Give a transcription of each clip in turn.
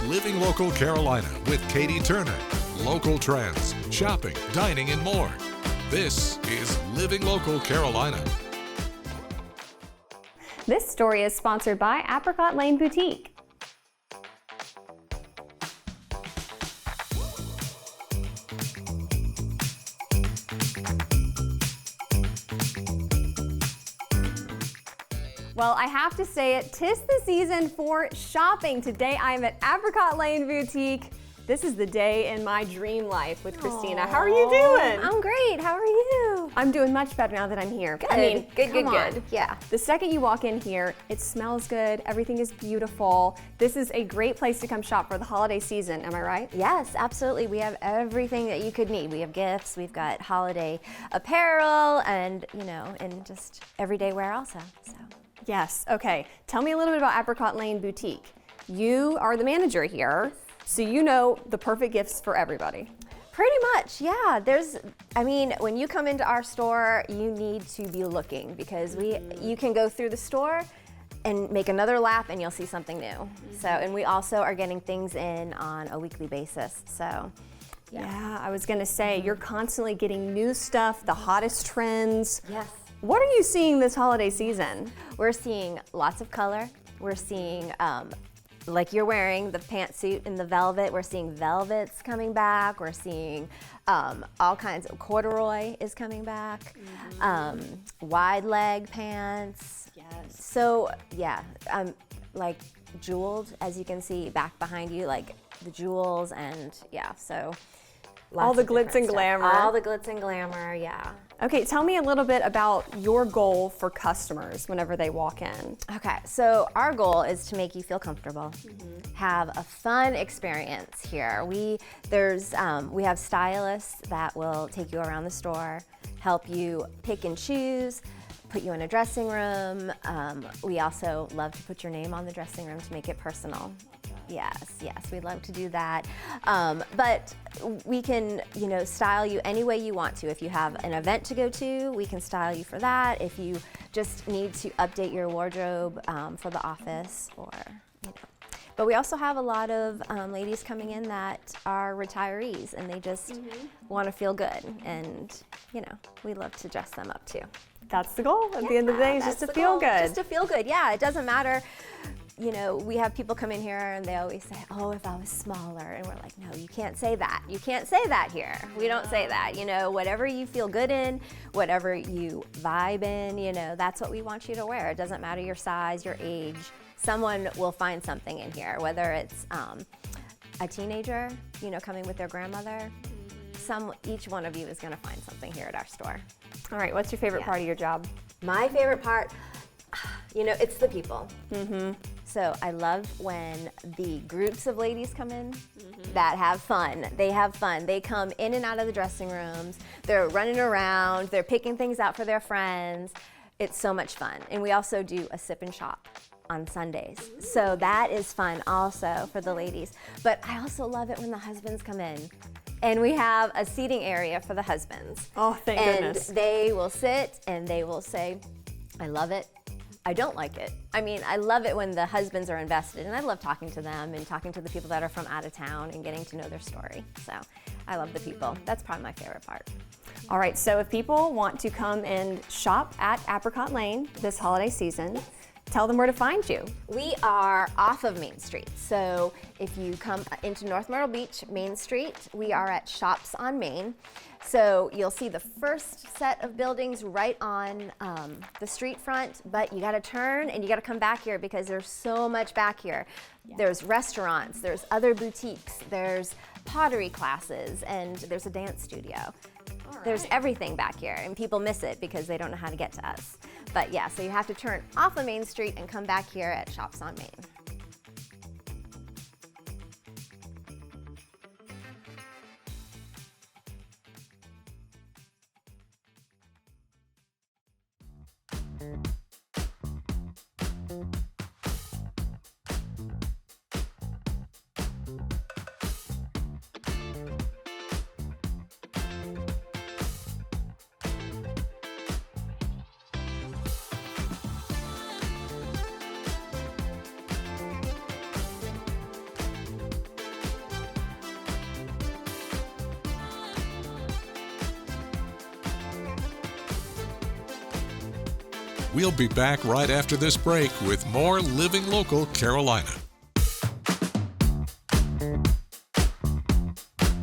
Living Local Carolina with Katie Turner. Local trends, shopping, dining, and more. This is Living Local Carolina. This story is sponsored by Apricot Lane Boutique. Well, I have to say it, 'tis the season for shopping. Today I am at Apricot Lane Boutique. This is the day in my dream life with Christina. How are you doing? I'm great. How are you? I'm doing much better now that I'm here. Good. I mean, Good. Yeah. The second you walk in here, it smells good. Everything is beautiful. This is a great place to come shop for the holiday season. Am I right? Yes, absolutely. We have everything that you could need. We have gifts. We've got holiday apparel, and and just everyday wear also. So. Yes. Okay. Tell me a little bit about Apricot Lane Boutique. You are the manager here, so you know the perfect gifts for everybody. Pretty much, yeah. When you come into our store, you need to be looking because you can go through the store and make another lap and you'll see something new. So, and we also are getting things in on a weekly basis. So, yeah, I was gonna say, you're constantly getting new stuff, the hottest trends. Yes. What are you seeing this holiday season? We're seeing lots of color. We're seeing, like you're wearing the pantsuit in the velvet. We're seeing velvets coming back. We're seeing all kinds of corduroy is coming back. Wide leg pants. Yes. So yeah, like jeweled, as you can see back behind you, like the jewels and yeah. So all the glitz and glamour. All the glitz and glamour. Yeah. Okay, tell me a little bit about your goal for customers whenever they walk in. Okay, so our goal is to make you feel comfortable, have a fun experience here. We have stylists that will take you around the store, help you pick and choose, put you in a dressing room. We also love to put your name on the dressing room to make it personal. Yes, we'd love to do that. But we can, style you any way you want to. If you have an event to go to, we can style you for that. If you just need to update your wardrobe for the office But we also have a lot of ladies coming in that are retirees and they just want to feel good. And, we love to dress them up too. That's the goal at the end of the day, is just to feel good. Just to feel good, yeah. It doesn't matter. We have people come in here and they always say, oh, if I was smaller. And we're like, no, you can't say that. You can't say that here. We don't say that. Whatever you feel good in, whatever you vibe in, that's what we want you to wear. It doesn't matter your size, your age. Someone will find something in here, whether it's a teenager, coming with their grandmother. Each one of you is going to find something here at our store. All right, what's your favorite part of your job? My favorite part, it's the people. So I love when the groups of ladies come in that have fun. They have fun. They come in and out of the dressing rooms. They're running around. They're picking things out for their friends. It's so much fun. And we also do a sip and shop on Sundays. So that is fun also for the ladies. But I also love it when the husbands come in. And we have a seating area for the husbands. Oh, thank goodness. And they will sit and they will say, I love it. I don't like it. I love it when the husbands are invested, and I love talking to them and talking to the people that are from out of town and getting to know their story. So I love the people. That's probably my favorite part. All right, so if people want to come and shop at Apricot Lane this holiday season, tell them where to find you. We are off of Main Street. So if you come into North Myrtle Beach, Main Street, we are at Shops on Main. So you'll see the first set of buildings right on the street front, but you gotta turn and you gotta come back here because there's so much back here. There's restaurants, there's other boutiques, there's pottery classes, and there's a dance studio. There's everything back here, and people miss it because they don't know how to get to us. But yeah, so you have to turn off of Main Street and come back here at Shops on Main. We'll be back right after this break with more Living Local Carolina.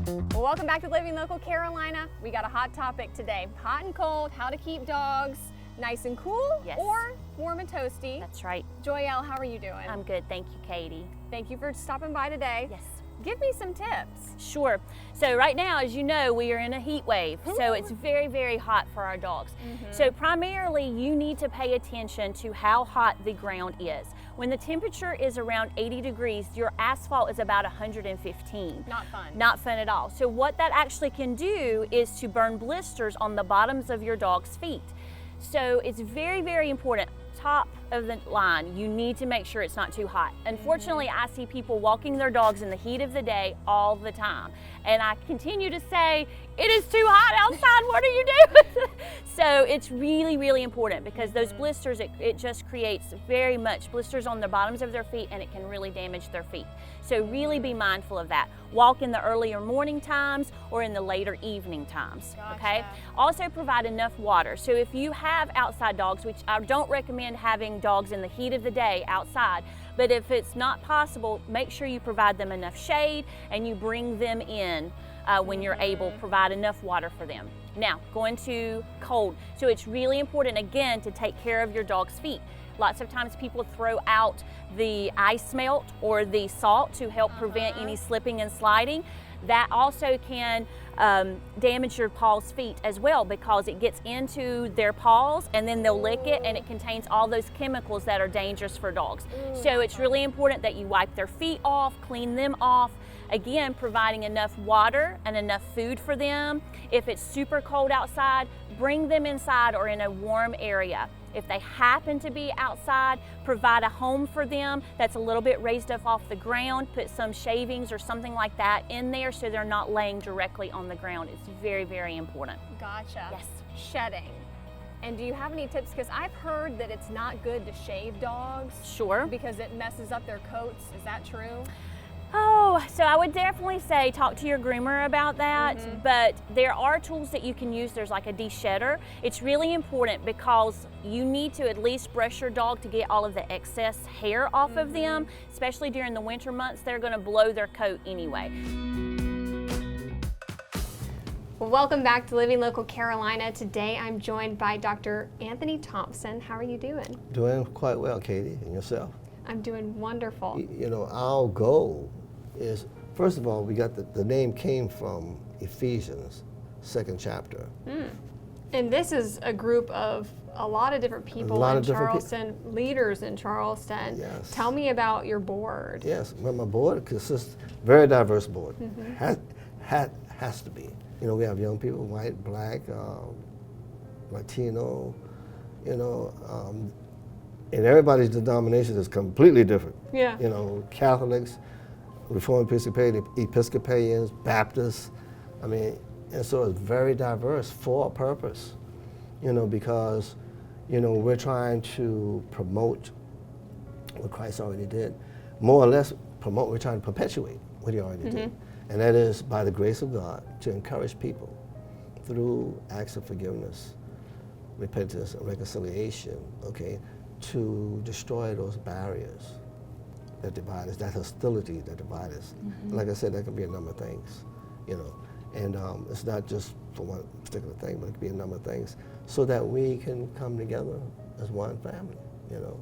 Well, welcome back to Living Local Carolina. We got a hot topic today. Hot and cold, how to keep dogs nice and cool Yes. or warm and toasty. That's right. Joyelle, how are you doing? I'm good. Thank you, Katie. Thank you for stopping by today. Yes. Give me some tips. Sure. So right now, as you know, we are in a heat wave. So it's very, very hot for our dogs. So primarily, you need to pay attention to how hot the ground is. When the temperature is around 80 degrees, your asphalt is about 115. Not fun. Not fun at all. So what that actually can do is to burn blisters on the bottoms of your dog's feet. So it's very, very important. Top of the line, you need to make sure it's not too hot. Unfortunately, I see people walking their dogs in the heat of the day all the time. And I continue to say, it is too hot outside, what are you doing? So it's really, really important because those blisters, it just creates very much blisters on the bottoms of their feet and it can really damage their feet. So really be mindful of that. Walk in the earlier morning times or in the later evening times, okay? Gotcha. Also provide enough water. So if you have outside dogs, which I don't recommend having dogs in the heat of the day outside, but if it's not possible, make sure you provide them enough shade and you bring them in when you're able, provide enough water for them. Now, going to cold. So it's really important, again, to take care of your dog's feet. Lots of times people throw out the ice melt or the salt to help prevent any slipping and sliding. That also can damage your paw's feet as well because it gets into their paws and then they'll lick it and it contains all those chemicals that are dangerous for dogs. So it's really important that you wipe their feet off, clean them off. Again, providing enough water and enough food for them. If it's super cold outside, bring them inside or in a warm area. If they happen to be outside, provide a home for them that's a little bit raised up off the ground. Put some shavings or something like that in there so they're not laying directly on the ground. It's very, very important. Gotcha. Yes. Shedding. And do you have any tips? Because I've heard that it's not good to shave dogs Sure. because it messes up their coats. Is that true? Oh, so I would definitely say talk to your groomer about that, but there are tools that you can use. There's like a de-shedder. It's really important because you need to at least brush your dog to get all of the excess hair off of them, especially during the winter months. They're gonna blow their coat anyway. Well, welcome back to Living Local Carolina. Today I'm joined by Dr. Anthony Thompson. How are you doing? Doing quite well, Katie, and yourself? I'm doing wonderful. You know, our goal is, first of all, we got the name came from Ephesians, 2nd chapter. And this is a group of a lot of different people lot in of different Charleston, leaders in Charleston. Yes. Tell me about your board. Yes, well, my board consists, very diverse board, has to be. You know, we have young people, white, black, Latino, you know, and everybody's denomination is completely different. Yeah. You know, Catholics, Reformed Episcopalians, Baptists. I mean, and so it's very diverse for a purpose, you know, because, you know, we're trying to promote what Christ already did. More or less promote, we're trying to perpetuate what he already did. And that is by the grace of God to encourage people through acts of forgiveness, repentance, and reconciliation, okay, to destroy those barriers that divide us, that hostility that divide us. Like I said, that can be a number of things, you know. And it's not just for one particular thing, but it can be a number of things so that we can come together as one family, you know,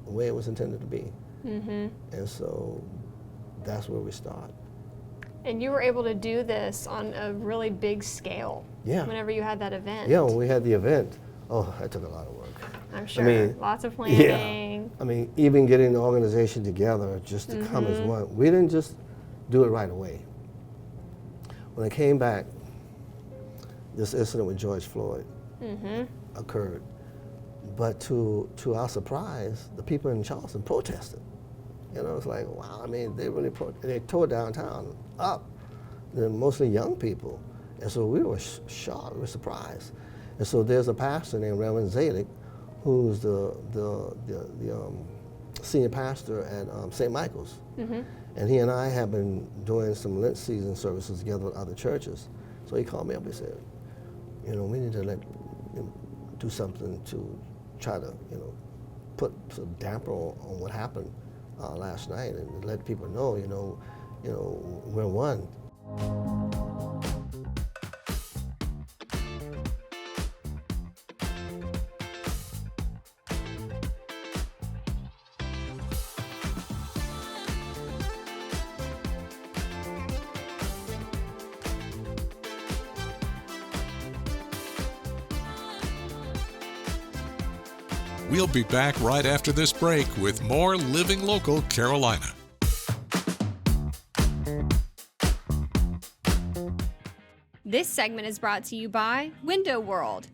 the way it was intended to be. And so that's where we start. And you were able to do this on a really big scale. Yeah. Whenever you had that event. Yeah, when we had the event, oh, that took a lot of work. I'm sure. mean, Lots of planning. I mean, even getting the organization together just to come as one. We didn't just do it right away. When I came back, this incident with George Floyd occurred. But to our surprise, the people in Charleston protested. You know, it's like, wow, I mean, they really they tore downtown up. They're mostly young people. And so we were shocked, we were surprised. And so there's a pastor named Reverend Zalik, who's the senior pastor at St. Michael's. And he and I have been doing some Lent season services together with other churches. So he called me up and said, you know, we need to do something to try to, put some damper on what happened last night and let people know, we're one. We'll be back right after this break with more Living Local Carolina. This segment is brought to you by Window World.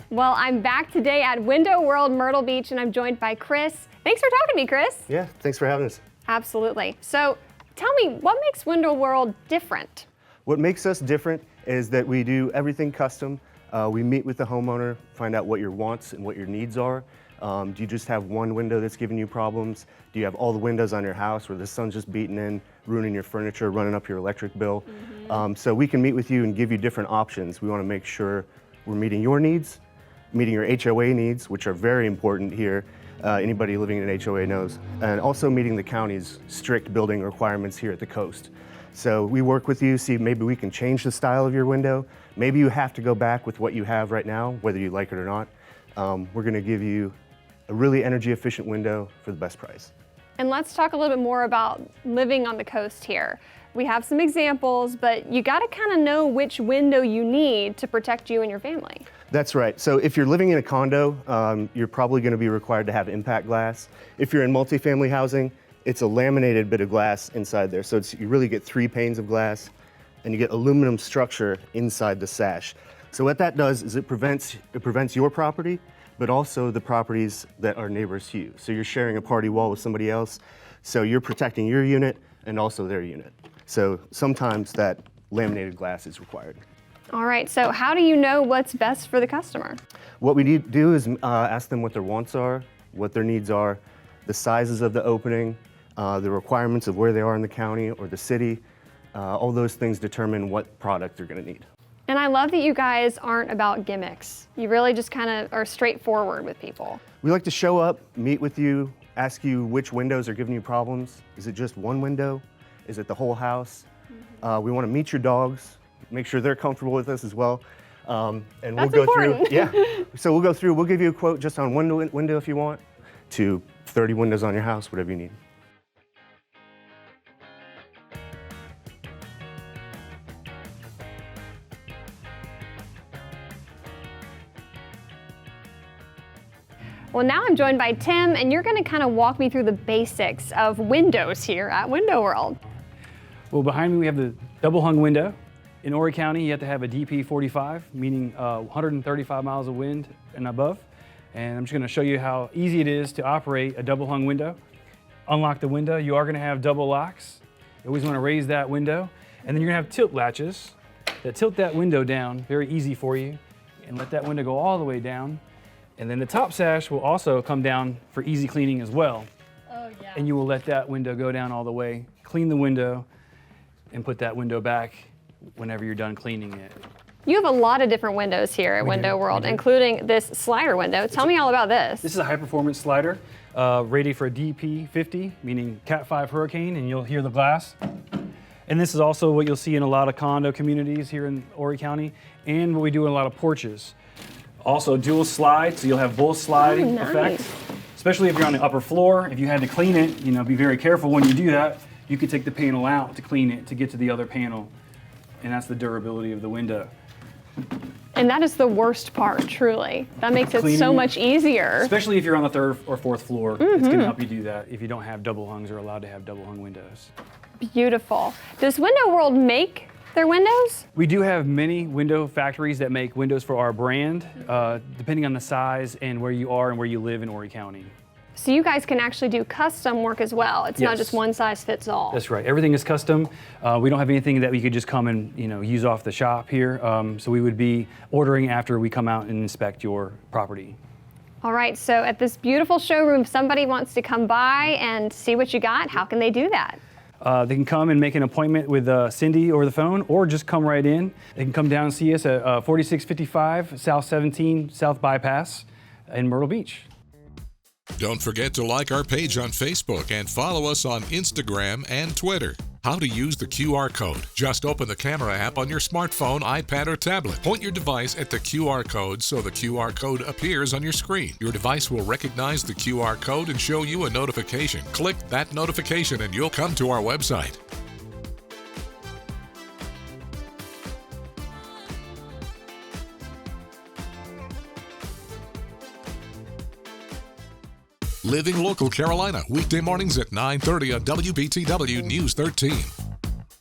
Well, I'm back today at Window World Myrtle Beach, and I'm joined by Chris. Thanks for talking to me, Chris. Yeah, thanks for having us. Absolutely. So tell me, what makes Window World different? What makes us different is that we do everything custom. We meet with the homeowner, find out what your wants and what your needs are. Do you just have one window that's giving you problems? Do you have all the windows on your house where the sun's just beating in, ruining your furniture, running up your electric bill? So we can meet with you and give you different options. We want to make sure we're meeting your needs, meeting your HOA needs, which are very important here. Anybody living in an HOA knows. And also meeting the county's strict building requirements here at the coast. So we work with you, see maybe we can change the style of your window. Maybe you have to go back with what you have right now, whether you like it or not. We're going to give you a really energy efficient window for the best price. And let's talk a little bit more about living on the coast here. We have some examples, but you got to kind of know which window you need to protect you and your family. That's right. So if you're living in a condo, you're probably going to be required to have impact glass. If you're in multifamily housing, it's a laminated bit of glass inside there. So you really get 3 panes of glass, and you get aluminum structure inside the sash. So what that does is it prevents your property, but also the properties that are neighbors to you. So you're sharing a party wall with somebody else, so you're protecting your unit and also their unit. So sometimes that laminated glass is required. All right, so how do you know what's best for the customer? What we need to do is ask them what their wants are, what their needs are, the sizes of the opening, the requirements of where they are in the county or the city. All those things determine what product they're going to need. And I love that you guys aren't about gimmicks. You really just kind of are straightforward with people. We like to show up, meet with you, ask you which windows are giving you problems. Is it just one window? Is it the whole house? We want to meet your dogs, make sure they're comfortable with us as well. And That's we'll go important. through. Yeah. So we'll give you a quote just on one window if you want, to 30 windows on your house, whatever you need. Well, now I'm joined by Tim, and you're going to kind of walk me through the basics of windows here at Window World. Well, behind me we have the double hung window. In Horry County, you have to have a DP 45, meaning 135 miles of wind and above. And I'm just going to show you how easy it is to operate a double hung window. Unlock the window. You are going to have double locks. You always want to raise that window. And then you're going to have tilt latches that tilt that window down, very easy for you, and let that window go all the way down. And then the top sash will also come down for easy cleaning as well. Oh, yeah. And you will let that window go down all the way, clean the window, and put that window back whenever you're done cleaning it. You have a lot of different windows here at Window World, including this slider window. Tell me all about this. This is a high-performance slider rated for a DP 50, meaning Cat 5 hurricane, and you'll hear the glass. And this is also what you'll see in a lot of condo communities here in Horry County, and what we do in a lot of porches. Also dual slide, so you'll have both sliding effect. Especially if you're on the upper floor, if you had to clean it, be very careful when you do that. You could take the panel out to clean it to get to the other panel. And that's the durability of the window. And that is the worst part, truly. That makes it Cleaning so it. much easier. Especially if you're on the 3rd or 4th floor, it's going to help you do that if you don't have double hungs or allowed to have double hung windows. Beautiful. Does Window World make their windows? We do have many window factories that make windows for our brand, depending on the size and where you are and where you live in Horry County. So you guys can actually do custom work as well. It's not Yes. just one size fits all. That's right. Everything is custom. We don't have anything that we could just come and use off the shop here. So we would be ordering after we come out and inspect your property. All right, so at this beautiful showroom, if somebody wants to come by and see what you got, how can they do that? They can come and make an appointment with Cindy over the phone, or just come right in. They can come down and see us at 4655 South 17 South Bypass in Myrtle Beach. Don't forget to like our page on Facebook and follow us on Instagram and Twitter. How to use the QR code. Just open the camera app on your smartphone, iPad, or tablet. Point your device at the QR code so the QR code appears on your screen. Your device will recognize the QR code and show you a notification. Click that notification and you'll come to our website. Living Local Carolina, weekday mornings at 9:30 on WBTW News 13.